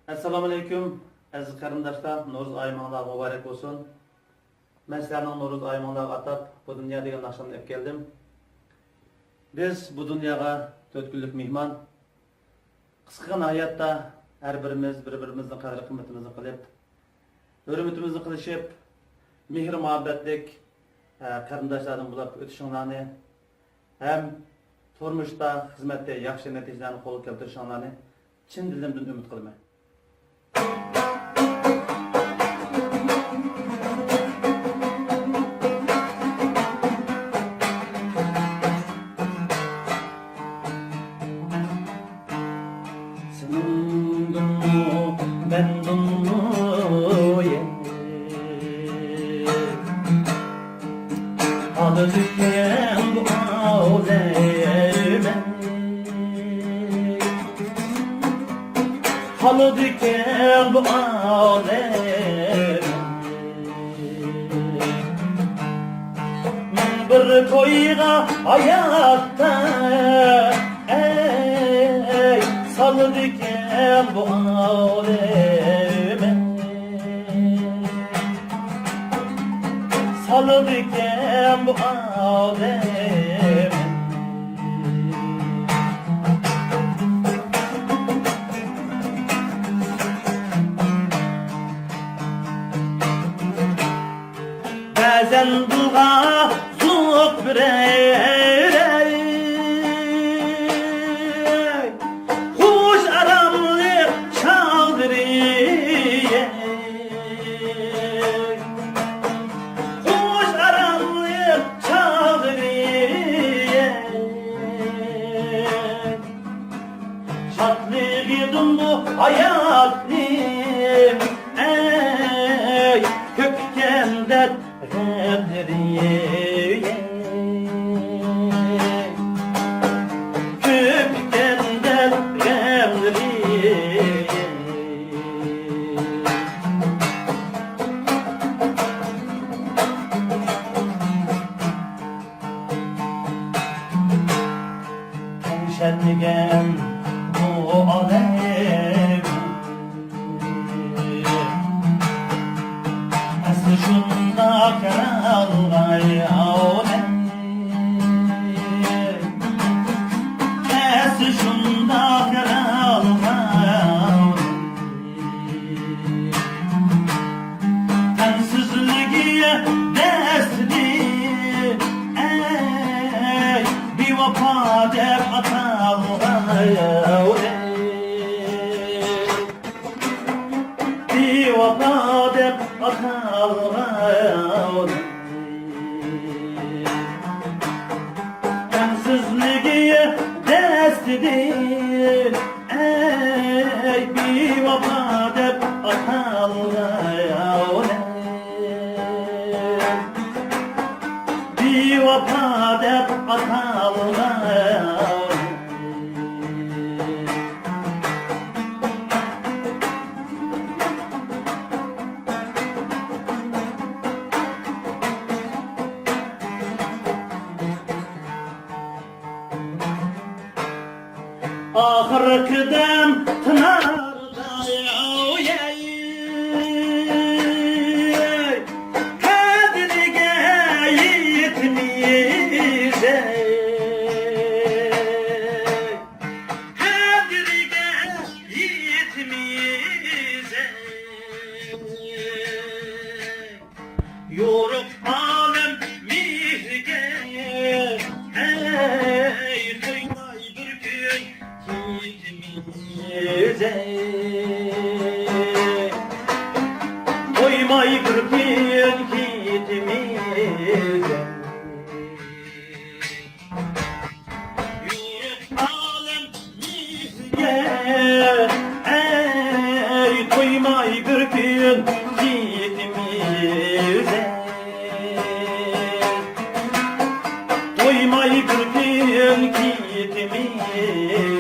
Assalamu alaikum aziz qarindoshlar, Nuruz aymonlar mübarek olsun. Ben sizlerden Nuruz aymonlar atab bu dünya degan akşamda hep geldim. Biz bu dünyaya 4 günlük mihman. Qısqagina hayatda her birimiz bir-birimizning qadr qimmatimizni qilib, hurmatimizni qilishib, mehr muhabbetlik qarindoshlardan bo'lib o'tishinglarni hem turmushda, xizmatda yaxshi natijalarni qo'lga keltirishinglarni chin dilimdan umid qilaman. Halı diken bu alem bir koyga hayatta ey salı diken bu alem salı diken bu alem Bazen dulğa zuk birey Hoş aramlı çaldırıy Hoş aramlı çaldırıy Şatlığı dundu hayatım ey kökkendet Kökenden remdiriye Şenligen bu alem Aslı şunda karalgay alem Aslı şunda karalgay Tensizliğe destdi ey bir vafa dep atalgay bir vafa dep atalgay Tensizliğe destidir ey bir vafa dep atalgay bir vafa dep atalgay Ahır dem tınarda kadrige yetmiyiz kadrige yetmiyiz yoruk alem mihge ey kıymay bir köy kitimize koymay bir gün kitimize Yürek alem mihge ey koymay bir gün kitimize koymay bir gün kitimize